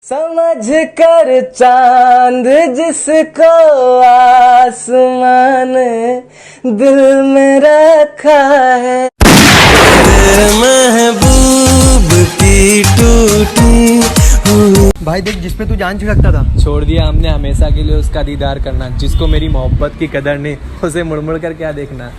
समझ कर चांद जिसको आसमान दिल में रखा है, महबूब की टूटी हुई। भाई देख, जिसपे तू जान छिड़कता था, छोड़ दिया हमने हमेशा के लिए उसका दीदार करना। जिसको मेरी मोहब्बत की कदर नहीं, उसे मुड़ मुड़ कर क्या देखना।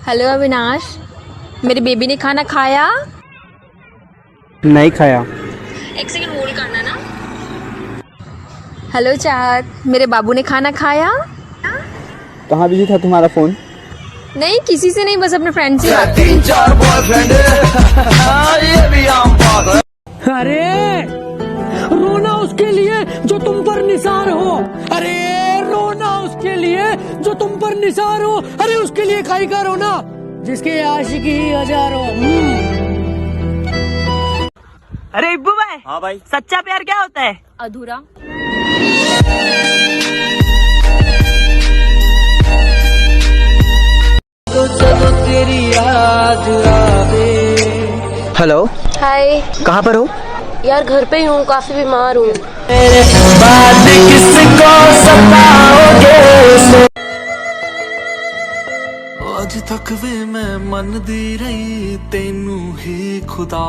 हेलो अविनाश, मेरी बेबी ने खाना खाया? नहीं खाया। एक सेकंड होल्ड करना ना। हेलो चाँद, मेरे बाबू ने खाना खाया? कहाँ बिजी था तुम्हारा फोन? नहीं, किसी से नहीं, बस अपने फ्रेंड से बात। 3-4 बॉयफ्रेंड। अरे रोना उसके लिए जो तुम पर निसार हो, अरे रोना उसके लिए जो तुम पर निसार हो, अरे उसके लिए काई का रोना जिसके आशिकी ही हजारों। अरे इब्बू भाई। हाँ भाई। सच्चा प्यार क्या होता है? अधूरा। तो चलो तेरी याद आवे। हेलो, हाय। कहाँ पर हो? यार घर पे ही हूँ, काफी बीमार हूँ। बात किसको सताओगे? ਅੱਜ ਤੱਕ ਵੀ ਮੈਂ ਮੰਨਦੀ ਰਹੀ ਤੈਨੂੰ ਹੀ ਖੁਦਾ,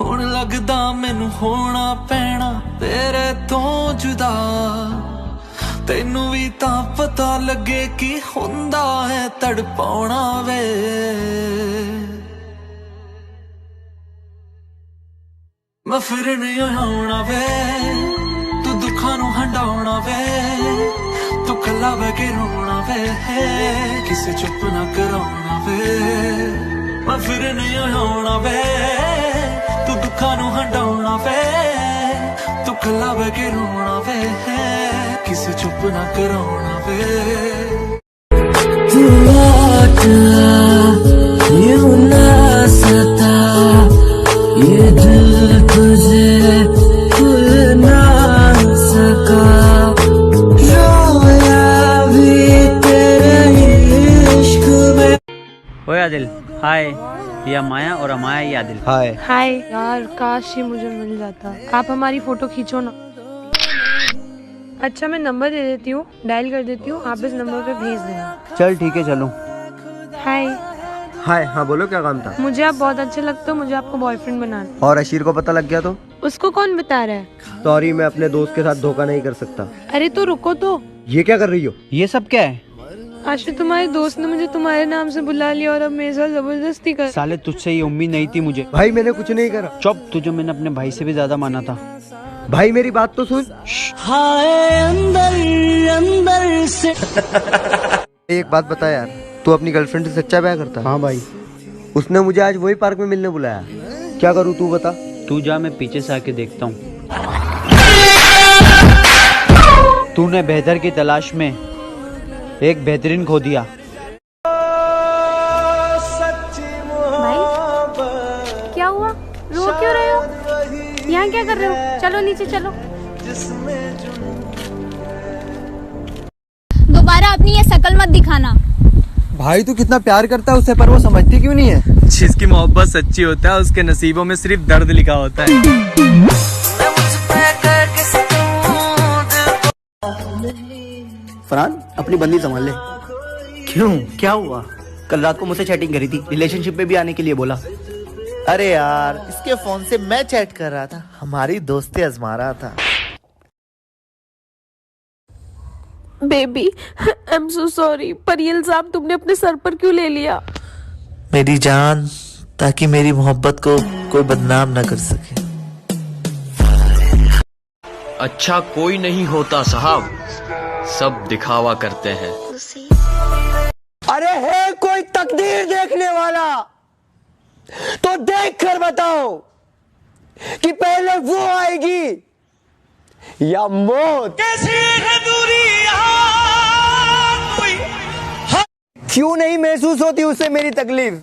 ਹੁਣ ਲੱਗਦਾ ਮੈਨੂੰ ਹੋਣਾ ਪੈਣਾ ਤੇਰੇ ਤੋਂ ਜੁਦਾ। ਤੈਨੂੰ ਵੀ ਤਾਂ ਪਤਾ ਲੱਗੇ ਕੀ ਹੁੰਦਾ ਹੈ ਤੜਪਾਉਣਾ ਵੇ। ਮੈਂ ਫਿਰ ਨਹੀਂ ਆਉਣਾ ਵੇ, ਤੂੰ ਦੁੱਖਾਂ ਨੂੰ ਹੰਡਾਉਣਾ ਵੇ, ਤੂੰ ਕੱਲਾ ਬਹਿ ਕੇ ਰੋਣਾ ਵੇ, ਕਿਸੇ ਚੁੱਪ ਨਾ ਕਰਾਉਣਾ ਵੇ। ਮੈਂ ਫਿਰ ਨਹੀਂ ਆਉਣਾ ਵੇ, ਤੂੰ ਦੁੱਖਾਂ ਨੂੰ ਹੰਡਾਉਣਾ ਵੇ, ਤੂੰ ਕੱਲਾ ਬਹਿ ਕੇ ਰੋਣਾ ਵੇ, ਕਿਸੇ ਚੁੱਪ ਨਾ ਕਰਾਉਣਾ ਵੇ। तू लौट आ, यूं ना सता, ये दिल तुझे भूल ना सका। ओए आदिल, हाय। ये माया और अमाया, ये आदिल। हाय। हाय यार, काश ये मुझे मिल जाता। आप हमारी फोटो खींचो ना। अच्छा, मैं नंबर दे देती हूँ, डायल कर देती हूँ, आप इस नंबर पे भेज देना। चल ठीक है, चलो। हाय। हाय। हाँ बोलो, क्या काम था? मुझे आप बहुत अच्छे लगते हो, मुझे आपको बॉयफ्रेंड बनाना। और अशीर को पता लग गया तो? उसको कौन बता रहा है? सॉरी, मैं अपने दोस्त के साथ धोखा नहीं कर सकता। अरे तो रुको तो। ये क्या कर रही हो? ये सब क्या है? आज तो तुम्हारे दोस्त ने मुझे तुम्हारे नाम से बुला लिया और अब मेरे साथ जबरदस्ती कर। साले, तुझसे ये उम्मीद नहीं थी मुझे। भाई मैंने कुछ नहीं करा। चुप, तुझे मैंने अपने भाई से भी ज्यादा माना था। भाई मेरी बात तो सुन। हाय अंदर अंदर से। एक बात बता यार, तू अपनी गर्लफ्रेंड से सच्चा प्यार करता? हाँ भाई। उसने मुझे आज वही पार्क में मिलने बुलाया। क्या करूँ तू बता? तू जा, मैं पीछे से आके देखता हूँ। तूने बेहतर की तलाश में एक बेहतरीन खो दिया। भाई क्या हुआ, रो क्यों रहे हो? यहाँ क्या कर रहे हो? चलो नीचे चलो। दोबारा अपनी ये शकल मत दिखाना। भाई तू कितना प्यार करता है उसे, पर वो समझती क्यों नहीं है? जिसकी मोहब्बत सच्ची होता है, उसके नसीबों में सिर्फ दर्द लिखा होता है। फरहान, अपनी बंदी संभाल ले। क्यों, क्या हुआ? कल रात को मुझसे चैटिंग करी थी, रिलेशनशिप में भी आने के लिए बोला। अरे यार, इसके फोन से मैं चैट कर रहा था, हमारी दोस्ती आजमा रहा था। Baby, I am so sorry, पर ये इल्जाम तुमने अपने सर पर क्यों ले लिया? मेरी जान, ताकि मेरी मोहब्बत को कोई बदनाम न कर सके। अच्छा कोई नहीं होता साहब, सब दिखावा करते हैं। अरे है कोई तकदीर देखने वाला तो देख कर बताओ कि पहले वो आएगी या मौत। कैसी है दूरी क्यों नहीं महसूस होती उसे मेरी तकलीफ?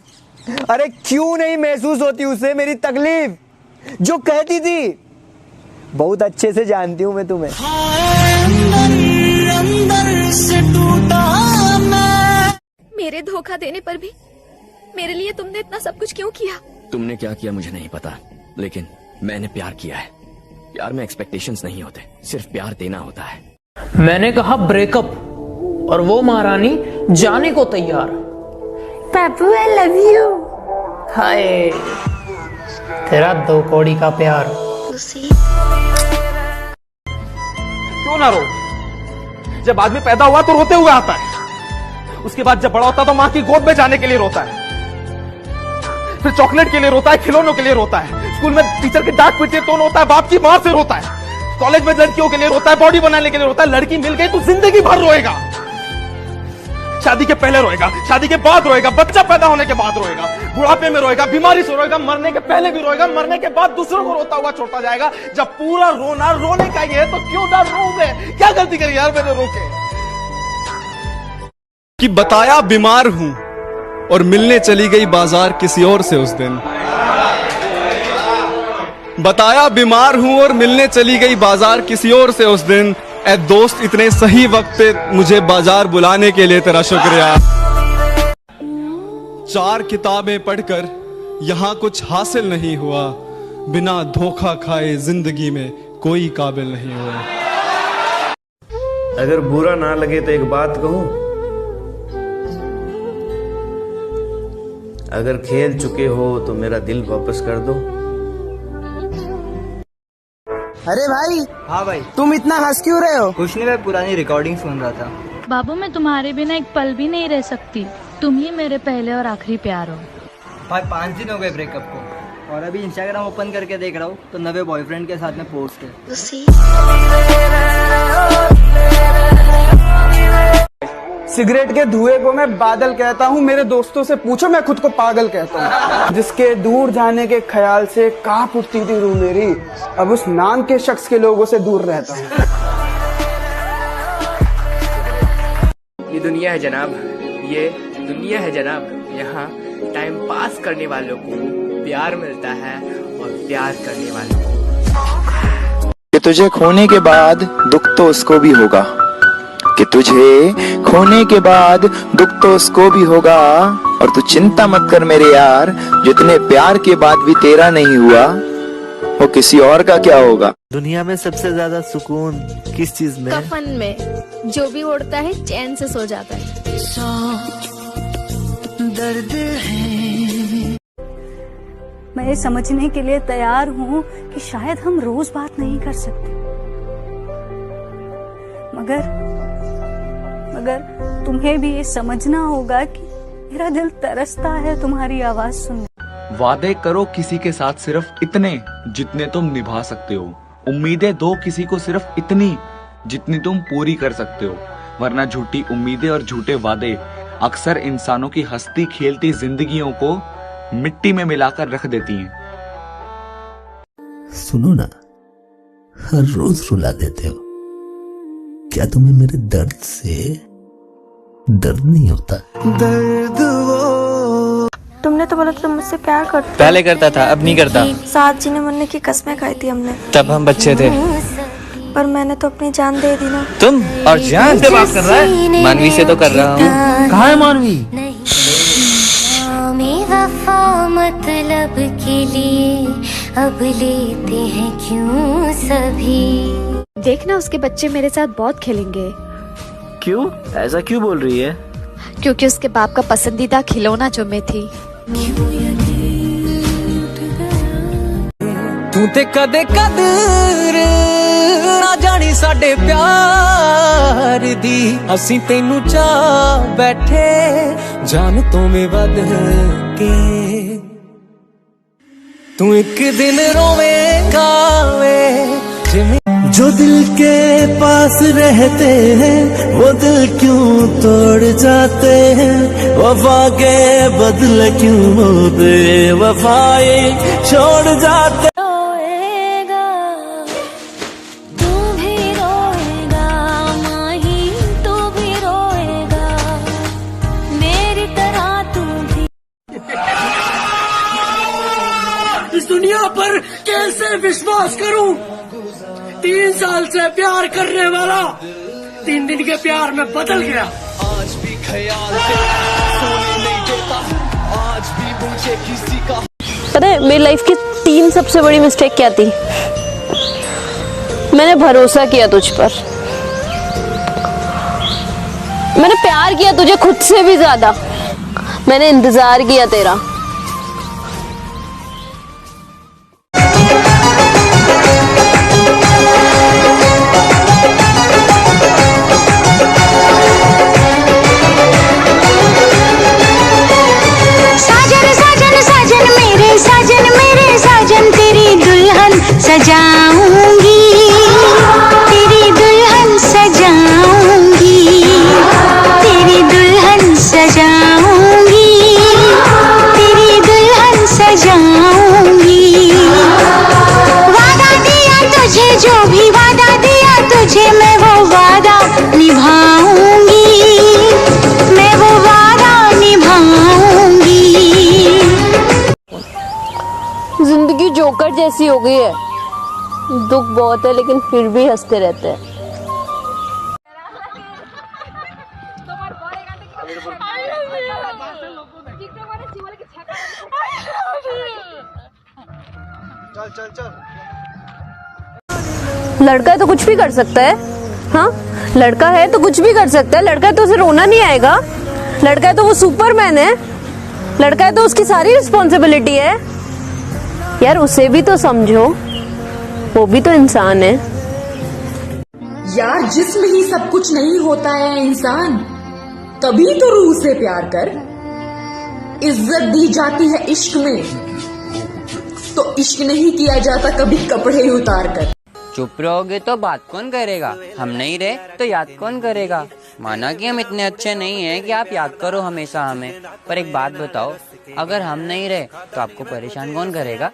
अरे क्यों नहीं महसूस होती उसे मेरी तकलीफ? जो कहती थी, बहुत अच्छे से जानती हूं मैं तुम्हें। अंदर से टूटा मैं धोखा देने पर भी मेरे लिए तुमने इतना सब कुछ क्यों किया? तुमने क्या किया मुझे नहीं पता, लेकिन मैंने प्यार किया है। प्यार में एक्सपेक्टेशंस नहीं होते, सिर्फ प्यार देना होता है। मैंने कहा ब्रेकअप और वो महारानी जाने को तैयार। पापू आई लव यू। हाय तेरा 2 कौड़ी का प्यार। क्यों ना रो? जब आदमी पैदा हुआ तो रोते हुए आता है, उसके बाद जब बड़ा होता तो माँ की गोद में जाने के लिए रोता है, फिर चॉकलेट के लिए रोता है, खिलौनों के लिए रोता है, स्कूल में टीचर की डांट पीटती है तो रोता है, बाप की मार से रोता है, कॉलेज में लड़कियों के लिए रोता है, बॉडी बनाने के लिए रोता है, लड़की मिल गई तो जिंदगी भर रोएगा। शादी के पहले रोएगा, शादी के बाद रोएगा, बच्चा पैदा होने के बाद रोएगा, बुढ़ापे में रोएगा, बीमारी से रोएगा, मरने के पहले भी रोएगा, मरने के बाद दूसरों को रोता हुआ छोड़ता जाएगा। जब पूरा रोना रोने का ही है तो क्यों ना रो मैं? क्या गलती करी यार मैंने रो के? कि बताया बीमार हूं और मिलने चली गई बाजार किसी और से उस दिन। बताया बीमार हूं और मिलने चली गई बाजार किसी और से उस दिन। ऐ दोस्त इतने सही वक्त पे मुझे बाजार बुलाने के लिए तेरा शुक्रिया। 4 किताबें पढ़कर यहाँ कुछ हासिल नहीं हुआ, बिना धोखा खाए जिंदगी में कोई काबिल नहीं हुआ। अगर बुरा ना लगे तो एक बात कहूं, अगर खेल चुके हो तो मेरा दिल वापस कर दो। अरे भाई। हाँ भाई। तुम इतना हंस क्यों रहे हो? कुछ नहीं, मैं पुरानी रिकॉर्डिंग सुन रहा था। बाबू मैं तुम्हारे बिना एक पल भी नहीं रह सकती, तुम ही मेरे पहले और आखिरी प्यार हो। भाई 5 दिन हो गए ब्रेकअप को, और अभी इंस्टाग्राम ओपन करके देख रहा हूँ तो नवे बॉयफ्रेंड के साथ में पोस्ट है। सिगरेट के धुएं को मैं बादल कहता हूँ, मेरे दोस्तों से पूछो मैं खुद को पागल कहता हूँ। जिसके दूर जाने के ख्याल से कांप उठती थी रूह मेरी, अब उस नाम के शख्स के लोगों से दूर रहता हूँ। ये दुनिया है जनाब, ये दुनिया है जनाब, यहाँ टाइम पास करने वालों को प्यार मिलता है और प्यार करने वालों को। कि तुझे खोने के बाद दुख तो उसको भी होगा, कि तुझे खोने के बाद दुख तो उसको भी होगा। और तू चिंता मत कर मेरे यार, जितने प्यार के बाद भी तेरा नहीं हुआ वो किसी और का क्या होगा। दुनिया में सबसे ज्यादा सुकून किस चीज में? कफन में। जो भी उड़ता है चैन से सो जाता है। दर्द है। मैं ये समझने के लिए तैयार हूँ कि शायद हम रोज बात नहीं कर सकते, मगर तुम्हें भी ये समझना होगा कि मेरा दिल तरसता है तुम्हारी आवाज सुनने। वादे करो किसी के साथ सिर्फ इतने जितने तुम निभा सकते हो, उम्मीदें दो किसी को सिर्फ इतनी जितनी तुम पूरी कर सकते हो, वरना झूठी उम्मीदें और झूठे वादे अक्सर इंसानों की हंसती खेलती जिंदगियों को मिट्टी में मिलाकर रख देती हैं। सुनो ना, हर रोज रुला देते हो, क्या तुम्हें मेरे दर्द से दर्द नहीं होता? दर्द वो। तुमने तो बोला तुम मुझसे प्यार करते। पहले करता था, अब नहीं करता। साथ जीने मरने की कसमें खाई थी हमने, तब हम बच्चे थे। पर मैंने तो अपनी जान दे दी ना। तुम और जान से बात कर रहा है? मानवी से तो कर रहा हूँ। कहाँ है मानवी? वफा मतलब के लिए अब लेते हैं क्यों सभी। देखना उसके बच्चे मेरे साथ बहुत खेलेंगे। क्यों? ऐसा क्यों बोल रही है? क्योंकि उसके बाप का पसंदीदा खिलौना जो मैं थी। तू ते कदे कदर ना जानी साडे प्यार दी, असी तेनू चाह बैठे जान तो में वध के। तू एक दिन रोवेगा वे, जो दिल के पास रहते हैं वो दिल क्यों तोड़ जाते हैं, वफा के बदले क्यों वो बेवफाई छोड़ जाते। रोएगा तू भी रोएगा, माही तू भी रोएगा, मेरी तरह तू भी। इस दुनिया पर कैसे विश्वास करूं? 3 साल से प्यार करने वाला 3 दिन के प्यार में बदल गया। आज भी ख्याल पता है मेरी लाइफ की 3 सबसे बड़ी मिस्टेक क्या थी? मैंने भरोसा किया तुझ पर, मैंने प्यार किया तुझे खुद से भी ज्यादा, मैंने इंतजार किया तेरा। सजाऊंगी तेरी दुल्हन सजाऊंगी, तेरी दुल्हन सजाऊंगी, तेरी दुल्हन सजाऊंगी। वादा दिया तुझे, जो भी वादा दिया तुझे, मैं वो वादा निभाऊंगी, मैं वो वादा निभाऊंगी। जिंदगी जोकर जैसी हो गई है, दुख बहुत है लेकिन फिर भी हंसते रहते हैं। लड़का है तो कुछ भी कर सकता है। हाँ, लड़का है तो कुछ भी कर सकता है। लड़का है तो उसे रोना नहीं आएगा। लड़का है तो वो सुपरमैन है। लड़का है तो उसकी सारी रिस्पॉन्सिबिलिटी है। यार उसे भी तो समझो, वो भी तो इंसान है। यार जिस्म ही सब कुछ नहीं होता है इंसान, तभी तो रूह से प्यार कर। इज्जत दी जाती है इश्क में, तो इश्क नहीं किया जाता कभी कपड़े उतार कर। चुप रहोगे तो बात कौन करेगा? हम नहीं रहे तो याद कौन करेगा? माना कि हम इतने अच्छे नहीं हैं कि आप याद करो हमेशा हमें, पर एक बात बताओ, अगर हम नहीं रहे तो आपको परेशान कौन करेगा?